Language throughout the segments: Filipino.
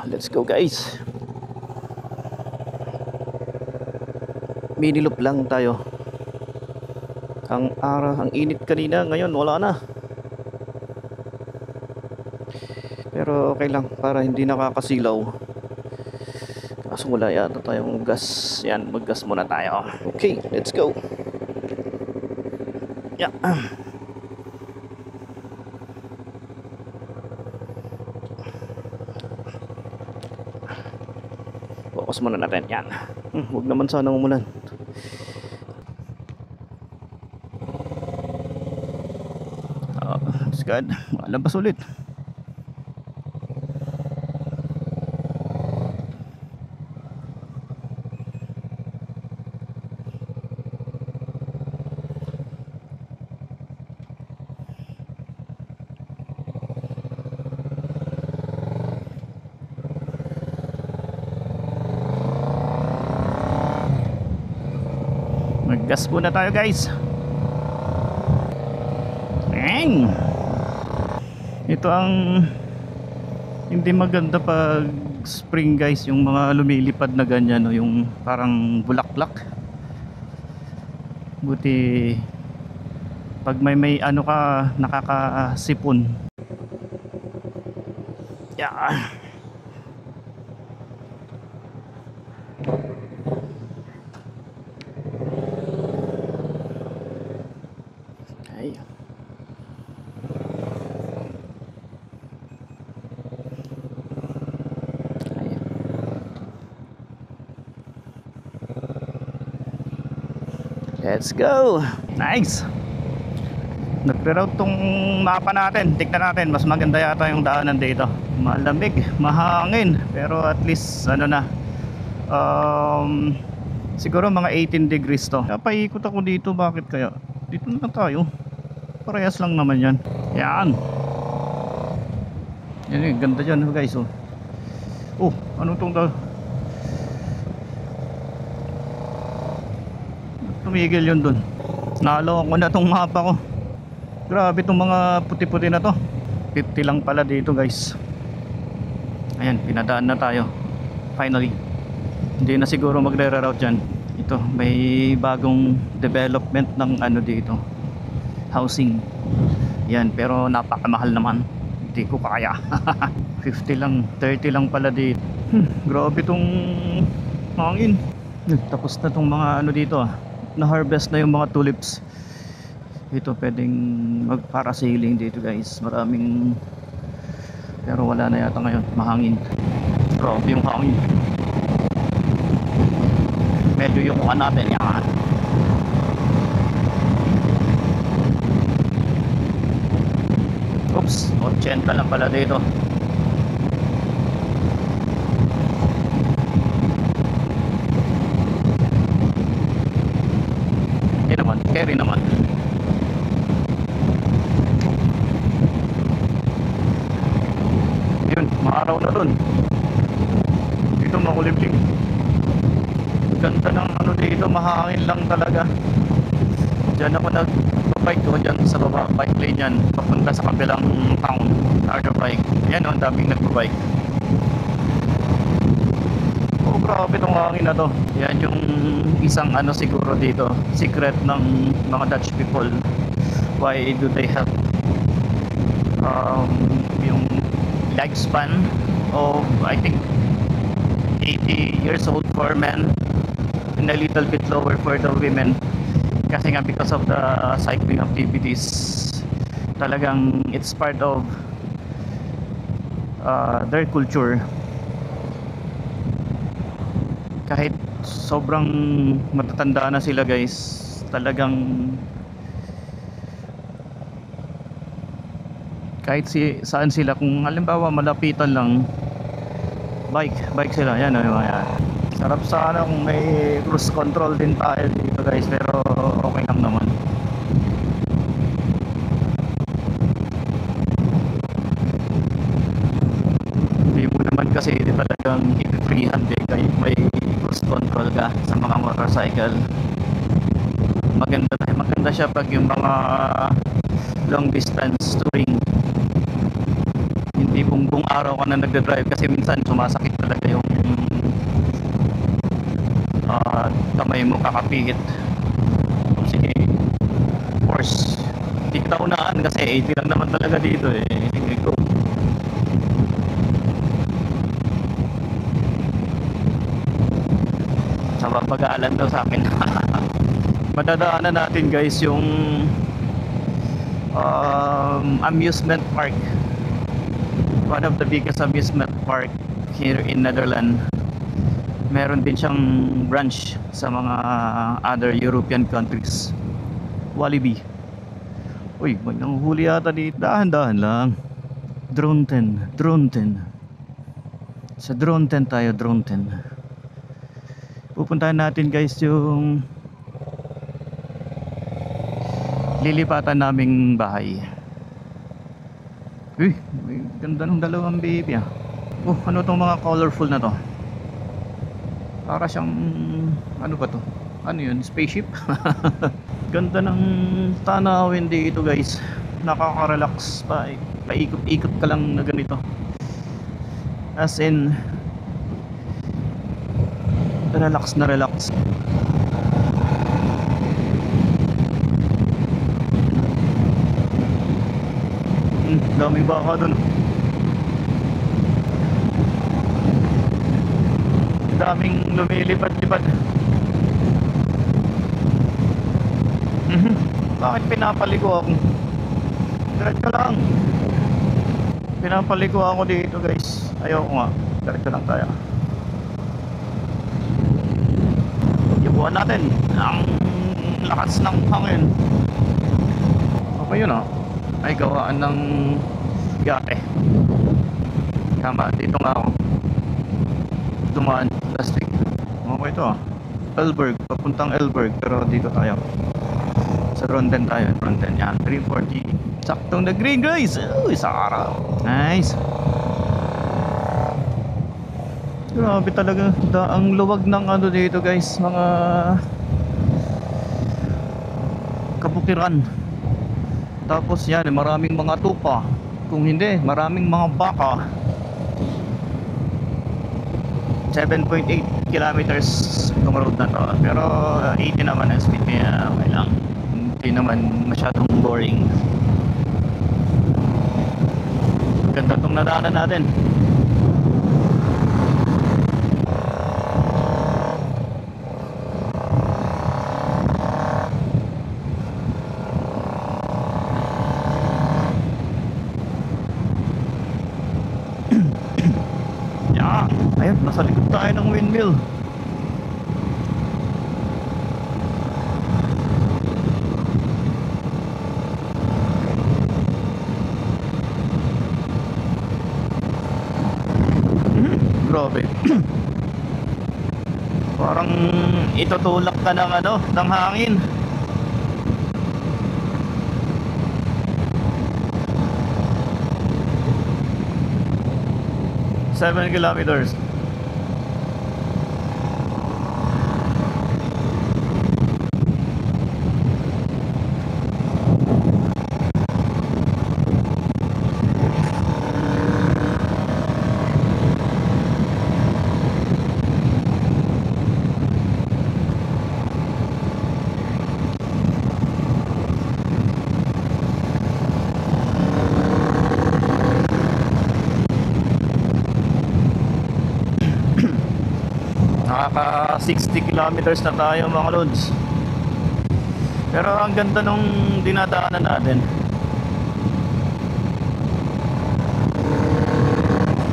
let's go guys. Mini loop lang tayo. Ang init kanina, ngayon wala na. Pero okay lang para hindi nakakasilaw. Kaso wala yata tayong gas. Yan, mag-gas muna tayo. Okay, let's go. Yeah. Focus muna natin. Yan. Huwag naman sana umulan. It's good. Malabas ulit. Mag-gas muna tayo guys. Bang! Ito ang hindi maganda pag spring guys, yung mga lumilipad na ganyan, no? Yung parang bulaklak. Buti pag may ano ka, nakakasipon. Yeah. Let's go. Nice. Nagre-route tong mapa natin. Tignan natin, mas maganda yata yung daanan dito. Malamig, mahangin, pero at least ano na, siguro mga 18 degrees to. Paikot ako dito. Bakit kaya? Dito na tayo. Parehas lang naman yan. Yan. Yan yung ganda dyan guys. Oh, ano tong tumigil yun dun. Naaloko ko na tong mapa ko. Grabe tong mga puti-puti na to. 50 lang pala dito guys. Ayan, pinadaan na tayo. Finally. Hindi na siguro magre-reroute dyan. Ito, may bagong development ng ano dito, housing. Yan, pero napakamahal naman. Hindi ko kaya. 50 lang, 30 lang pala dito. Grabe tong hangin. Tapos na tong mga ano dito na-harvest na yung mga tulips. Ito pwedeng mag-parasailing dito guys. Maraming, pero wala na yata ngayon. Mahangin. Grabe yung hangin. Medyo yung kuha natin yan. Oops, 80 lang pala dito. Carry naman. Yun, maaraw na dun. Dito makulimlim. Ganda ng ano dito, mahangin lang talaga. Diyan ako nag-bike ko dyan sa baba, bike lane yan, papunta sa kabilang town, bike. Ayan o, ang daming nag-bike. Oh, grabe itong hangin na to. Yan yung isang ano siguro dito, secret ng mga Dutch people. Why do they have yung lifespan of I think 80 years old for men and a little bit lower for the women? Kasi nga because of the cycling activities, talagang it's part of their culture. Kahit sobrang matatanda na sila guys, talagang kahit saan sila, kung halimbawa malapitan lang, bike sila. Yan o, yan. Sarap sana kung may cruise control din tayo dito guys, pero okay lang naman. Hindi mo naman kasi talagang i-freehand kahit may cruise control ka sa mga motorcycle. Maganda siya pag yung mga long distance touring, hindi mo kung buong araw ka na nagdadrive, kasi minsan sumasakit talaga yung kamay mo kakapihit. Sige, of course hindi kita unahan kasi 80 lang naman talaga dito eh. Sige, go. Sa pag-aalan daw sa akin. Madadaanan natin guys yung amusement park, one of the biggest amusement park here in Netherlands. Meron din siyang branch sa mga other European countries. Walibi. Uy, may nanguhuli yata dito. Dahan-dahan lang. Drone 10. Sa drone 10 tayo, drone 10. Pupuntahan natin guys yung lilipatan naming bahay. Uy, may ganda ng dalawang baby ah. Ano tong mga colorful na to? Para siyang ano ba to? Ano yun? Spaceship? Ganda ng tanawin dito guys. Nakaka-relax pa. Paikot-ikot ka lang na ganito. As in relax na relax. Daming baka dun. Daming lumilipad-lipad. Bakit pinapaligo ako? Diretso lang. Pinapaligo ako dito guys. Ayoko nga. Diretso lang tayo. Ibuhan natin ang lakas ng hangin. Okay yun ah. Ay gawaan ng yate. Tama, dito nga ako dumaan last week. Okay ito ah. Elberg, papuntang Elberg, pero dito tayo sa Ronden tayo. Ronden yan, 340. Saktong na green guys. Uy, sa araw. Nice. Grabe talaga ang luwag ng ano dito guys, mga kabukiran. Tapos yan, maraming mga tupa. Kung hindi, maraming mga baka. 7.8 kilometers itong road na to. Pero 80 naman ang speed niya. Okay lang. Hindi naman masyadong boring. Ganda itong nadaanan natin. Ayun, nasa likod tayo ng windmill. Grabe. Parang itutulak ka ng ano, ng hangin. Seven kilometers. Nakaka 60 kilometers na tayo mga lods. Pero ang ganda nung dinadaanan natin.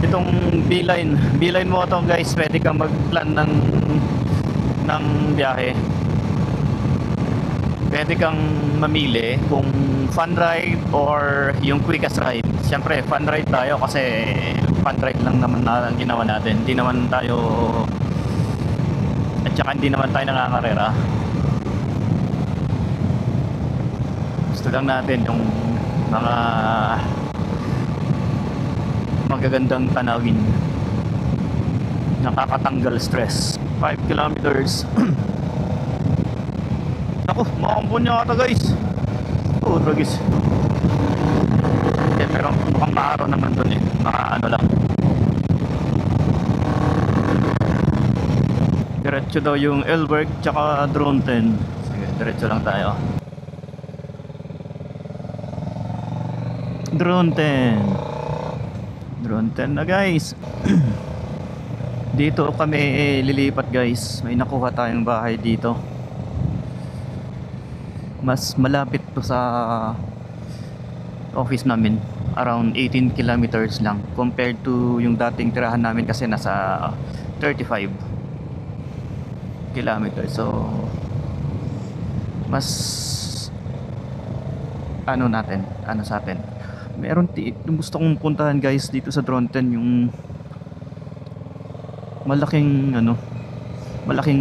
Itong B-line mo to guys, pwede kang mag-plan ng biyahe. Pwede kang mamili kung fun ride or yung quickest ride. Siyempre fun ride tayo kasi fun ride lang naman na ginawa natin. Hindi naman tayo, at saka hindi naman tayo nangangarera. Gusto lang natin yung mga magagandang tanawin, nakakatanggal stress. 5 kilometers. Naku, makampun niya ata guys. Oo, dragis. Pero Pero mukhang maaraw naman dun eh. Baka ano lang. Diretso daw yung Elberg tsaka Dronten. Sige, diretso lang tayo. Dronten. Dronten na guys. Dito kami lilipat guys. May nakuha tayong bahay dito. Mas malapit to sa office namin. Around 18 kilometers lang compared to yung dating tirahan namin kasi nasa 35 kilometers. So mas ano sa atin. Meron gusto kong puntahan guys dito sa Dronten, yung malaking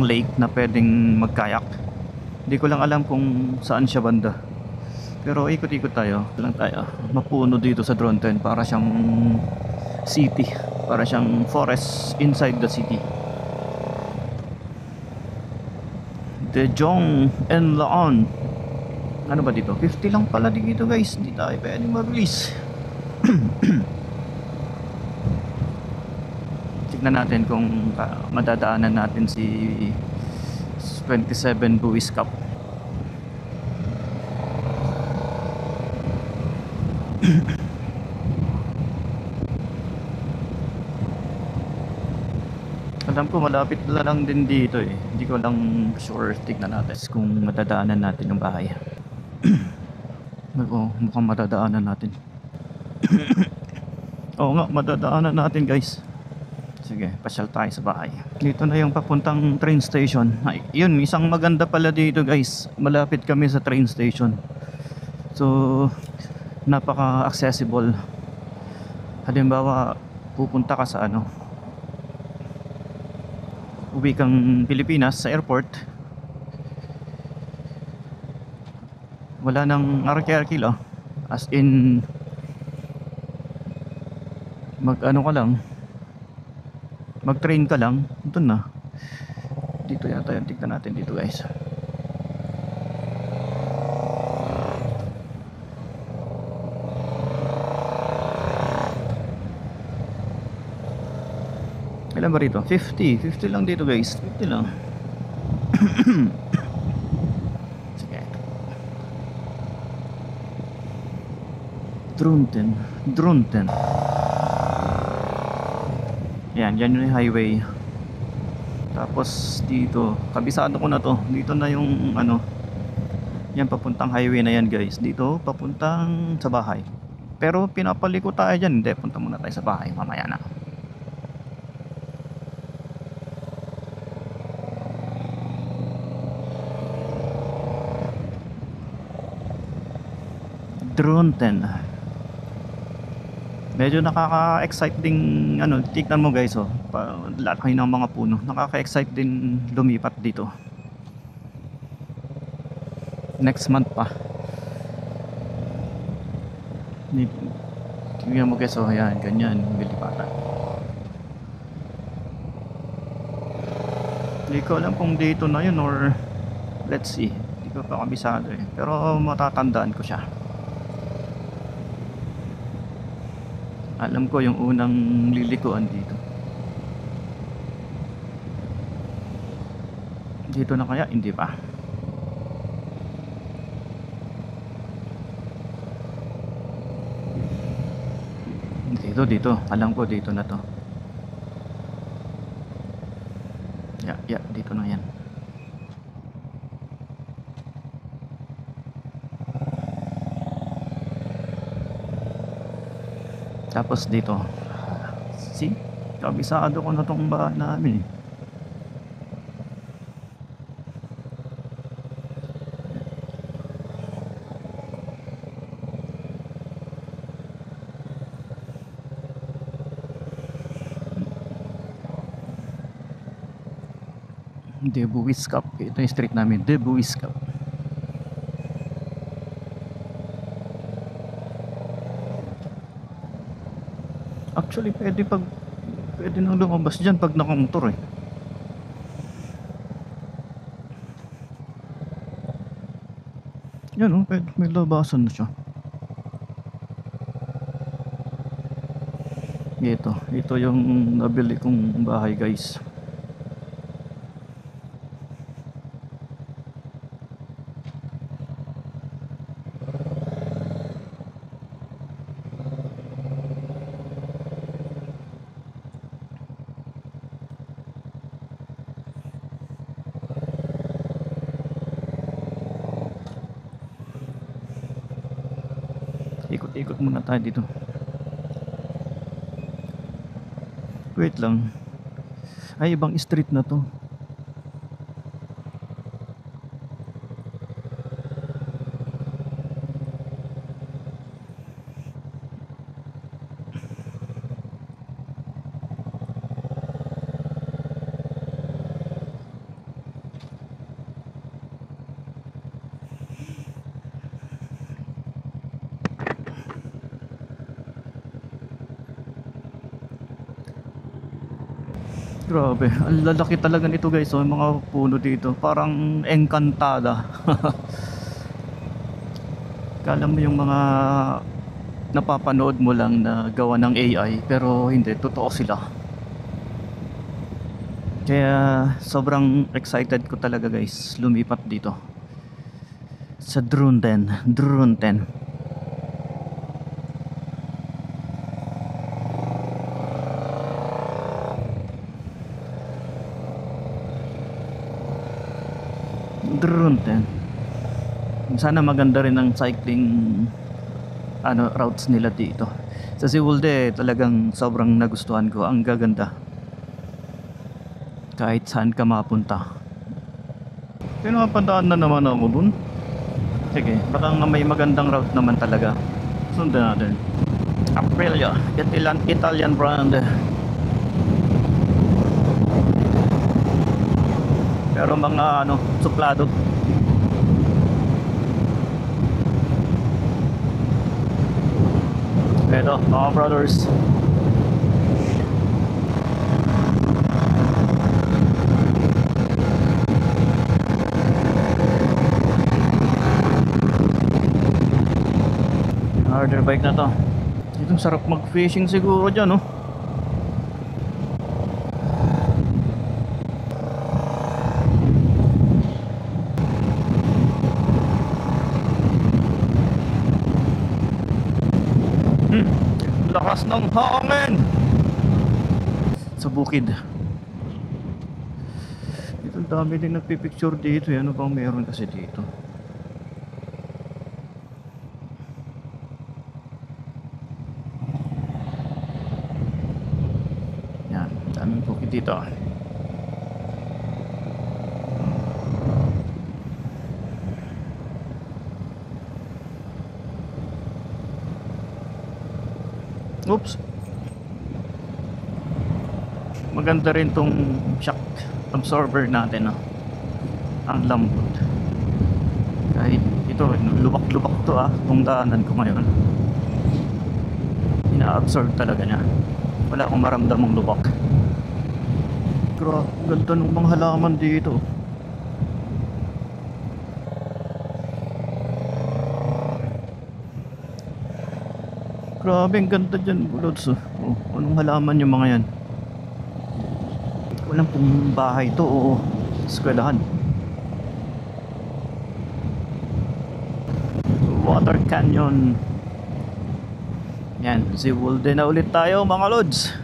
lake na pwedeng magkayak. Hindi ko lang alam kung saan siya banda. Pero ikot-ikot tayo. Mapuno dito sa Dronten. Para siyang city. Para siyang forest inside the city. De Jong and Laon. Ano ba dito? 50 lang pala dito guys. Hindi tayo pwedeng mabilis. Tignan natin kung madadaanan natin si 27 Buwis Cup. Alam ko malapit na lang din dito eh. Hindi ko lang sure. Tignan natin kung madadaanan natin yung bahay. Oo, mukhang madadaanan natin. Oo nga, madadaanan natin guys. Sige, pasyal tayo sa bahay. Dito na yung papuntang train station. Ay, yun, isang maganda pala dito guys. Malapit kami sa train station. So napaka-accessible. Halimbawa, pupunta ka sa uwi kang Pilipinas sa airport, wala nang arki-arki lang. As in mag-train ka lang, doon na. Dito yata yung tignan natin dito guys. Ilan ba rito? 50 lang dito guys. 50 lang. Sige. Dronten. Yan yung highway. Tapos dito, kabisado ko na to. Dito na yung yan papuntang highway na yan guys. Dito papuntang sa bahay. Pero pinapaliko tayo dyan. Hindi, punta muna tayo sa bahay mamaya na. Dronten. Medyo nakaka-excite ding tignan mo guys laki ng mga puno. Nakaka-excite din lumipat dito. Next month pa. Tingnan mo guys yan, ganyan lilipatan. Hindi ko alam kung dito na yun or let's see. Hindi ko pa kabisado eh. Pero matatandaan ko siya. Alam ko yung unang lilikuan dito. Dito na kaya? Hindi pa. Dito. Alam ko dito na to. Yeah, dito na yan. Tapos dito. See? Kabisado ko na tong bahay namin. De Buwis Cup. Ito yung street namin. De Buwis Cup. Actually, pwede nang lumabas dyan pag nakamotor eh. Yan pwede, may labasan na siya. Ito yung nabili kong bahay guys. Ikot-ikot muna tayo dito. Wait lang. Ay, ibang street na to. Grabe, ang lalaki talaga nito guys. Oh, yung mga puno dito, parang engkantada. Kala mo yung mga napapanood mo lang na gawa ng AI, pero hindi, totoo sila. Kaya sobrang excited ko talaga guys lumipat dito sa Drunten. Sana maganda rin ang cycling routes nila dito. Sa Siwolde talagang sobrang nagustuhan ko. Ang gaganda. Kahit saan ka mapunta. Pinapadaan na naman ako dun. Sige, baka nga may magandang route naman talaga. Sundan natin. Aprilia, Italian brand. Pero mga suplado. Ito, mga brothers. Harder bike na to. Itong sarap mag-fishing siguro dyan, no? Lakas ng hangin sa bukid. Ito, dami din nagpipicture dito. Ano bang meron kasi dito? Yan, daming bukid dito. Oops. Maganda rin tong shock absorber natin, no? Ang lambot. Kahit ito, lubak-lubak to itong daanan ko ngayon. Ina-absorb talaga niya. Wala akong maramdamang lubak. Grabe, ganda ng mga halaman dito. Grabe, ang ganda dyan, bulods. Oh, anong halaman yung mga yan? Walang pong bahay to o eskwelahan. Water Canyon. Yan, Siwolde na ulit tayo mga lods.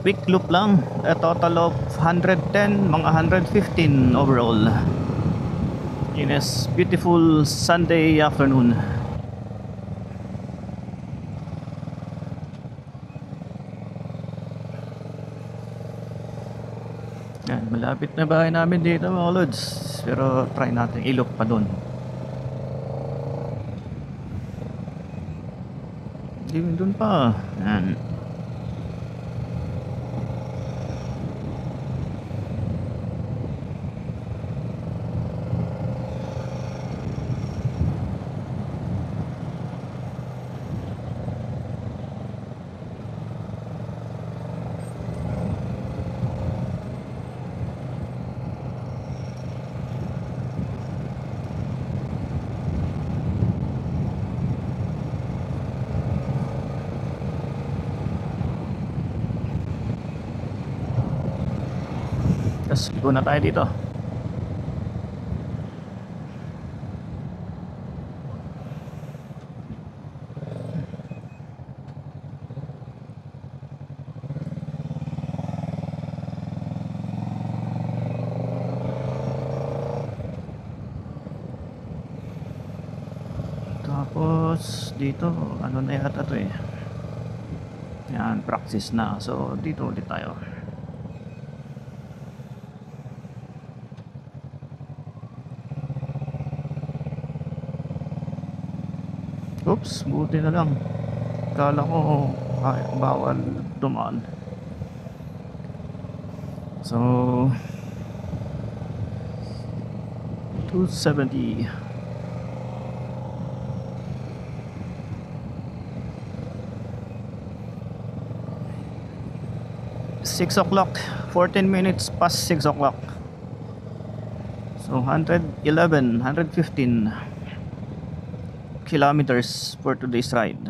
Quick loop lang. A total of 110, mga 115 overall. In a beautiful Sunday afternoon. Yan, malapit na bahay namin dito mga lods. Pero try natin ilok pa doon. Hindi doon pa. Yan. Tapos liko na tayo dito. Tapos dito ano na yata to eh. Yan, practice na. So dito ulit tayo. Oops, buti na lang. Kala ko ay, bawal dumaan. So 270. 6 o'clock, 14 minutes past 6 o'clock. So 115 kilometers for today's ride.